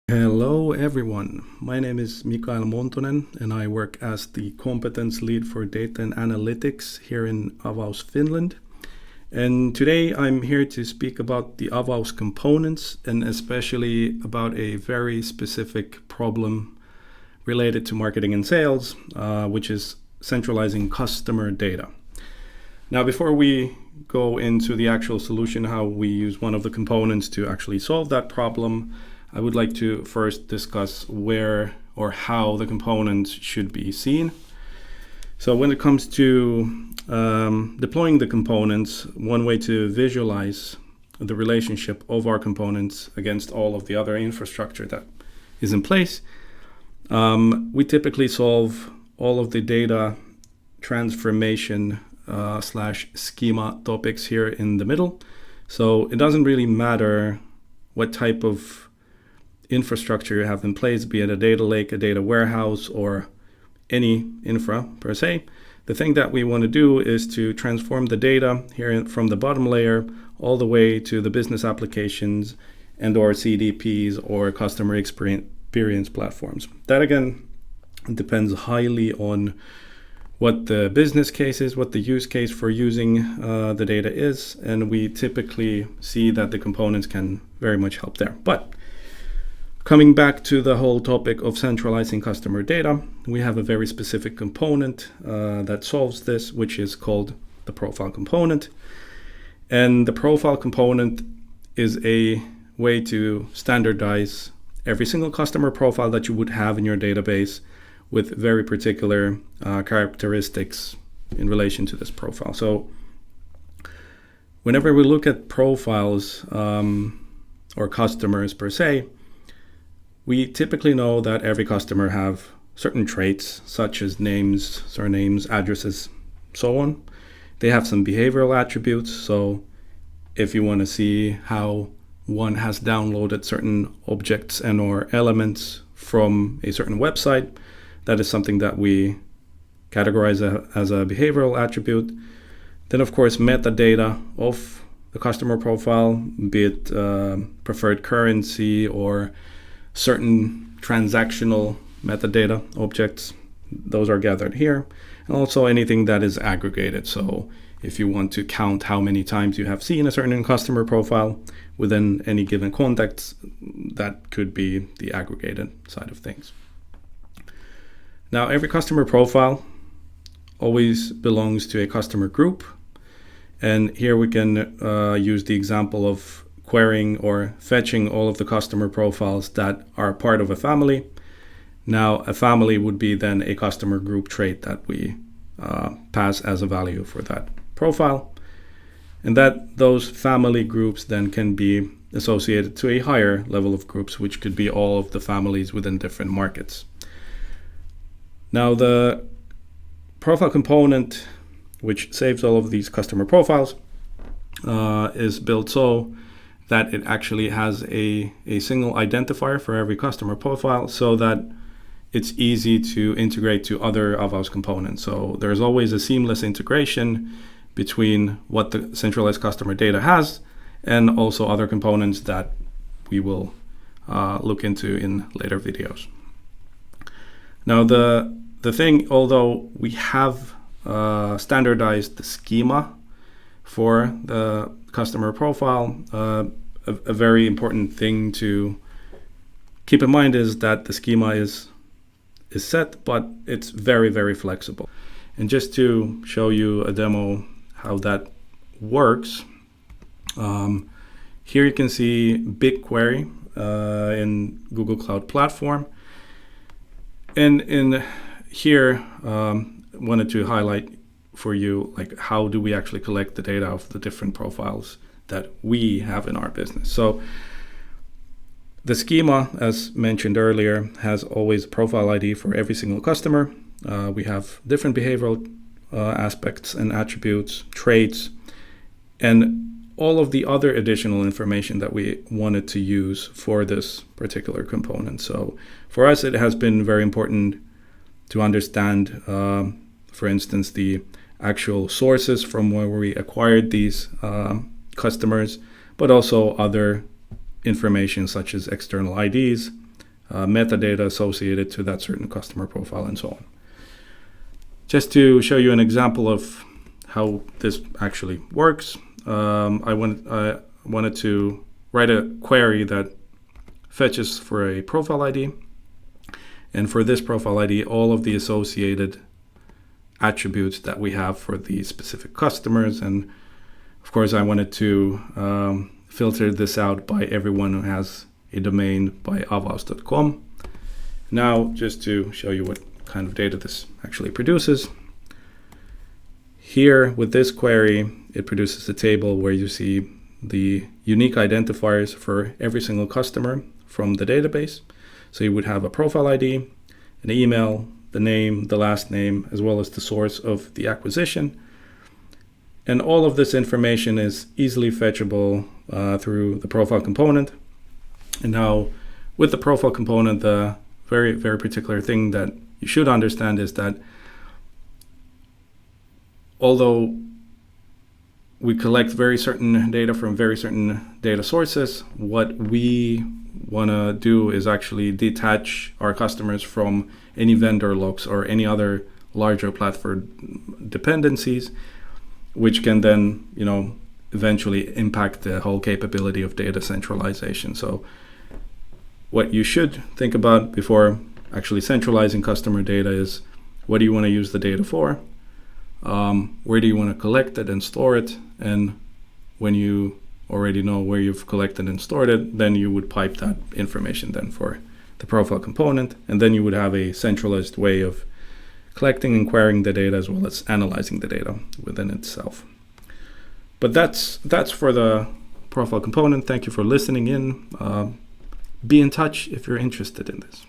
Hello everyone, my name is Mikael Montonen and I work as the competence lead for data and analytics here in Avaus, Finland. And today I'm here to speak about the Avaus components and especially about a very specific problem related to marketing and sales, which is centralizing customer data. Now, before we go into the actual solution, how we use one of the components to actually solve that problem, I would like to first discuss where or how the components should be seen. So when it comes to deploying the components, one way to visualize the relationship of our components against all of the other infrastructure that is in place, we typically solve all of the data transformation slash schema topics here in the middle. So it doesn't really matter what type of infrastructure you have in place, be it a data lake, a data warehouse, or any infra per se. The thing that we want to do is to transform the data here from the bottom layer all the way to the business applications and or CDPs or customer experience platforms. That again depends highly on what the business case is, what the use case for using the data is, and we typically see that the components can very much help there. But coming back to the whole topic of centralizing customer data, we have a very specific component that solves this, which is called the profile component. And the profile component is a way to standardize every single customer profile that you would have in your database with very particular characteristics in relation to this profile. So whenever we look at profiles or customers per se, we typically know that every customer have certain traits such as names, surnames, addresses, so on. They have some behavioral attributes. So if you want to see how one has downloaded certain objects and or elements from a certain website, that is something that we categorize as a behavioral attribute. Then of course metadata of the customer profile, be it preferred currency or certain transactional metadata objects, those are gathered here. And also anything that is aggregated. So if you want to count how many times you have seen a certain customer profile within any given context, that could be the aggregated side of things. Now, every customer profile always belongs to a customer group. And here we can use the example of querying or fetching all of the customer profiles that are part of a family. Now, a family would be then a customer group trait that we pass as a value for that profile. And that those family groups then can be associated to a higher level of groups, which could be all of the families within different markets. Now, the profile component, which saves all of these customer profiles, is built so that it actually has a single identifier for every customer profile so that it's easy to integrate to other Avaus components. So there's always a seamless integration between what the centralized customer data has and also other components that we will look into in later videos. Now the thing, although we have standardized the schema for the customer profile, a very important thing to keep in mind is that the schema is set, but it's very, very flexible. And just to show you a demo how that works, here you can see BigQuery in Google Cloud Platform. And in here, wanted to highlight for you, like, how do we actually collect the data of the different profiles that we have in our business. So the schema, as mentioned earlier, has always a profile ID for every single customer. We have different behavioral aspects and attributes, traits, and all of the other additional information that we wanted to use for this particular component. So for us, it has been very important to understand, for instance, the actual sources from where we acquired these customers, but also other information such as external IDs, metadata associated to that certain customer profile, and so on. Just to show you an example of how this actually works, I wanted to write a query that fetches for a profile ID. And for this profile ID, all of the associated attributes that we have for the specific customers. And of course, I wanted to filter this out by everyone who has a domain by avaus.com. Now, just to show you what kind of data this actually produces. Here with this query, it produces a table where you see the unique identifiers for every single customer from the database. So you would have a profile ID, an email, the name, the last name, as well as the source of the acquisition. And all of this information is easily fetchable through the profile component. And now with the profile component, the very, very particular thing that you should understand is that although we collect very certain data from very certain data sources, what we want to do is actually detach our customers from any vendor logs or any other larger platform dependencies, which can then, eventually impact the whole capability of data centralization. So what you should think about before actually centralizing customer data is, what do you want to use the data for? Where do you want to collect it and store it? And when you already know where you've collected and stored it, then you would pipe that information then for the profile component. And then you would have a centralized way of collecting and querying the data as well as analyzing the data within itself. But that's for the profile component. Thank you for listening in. Be in touch if you're interested in this.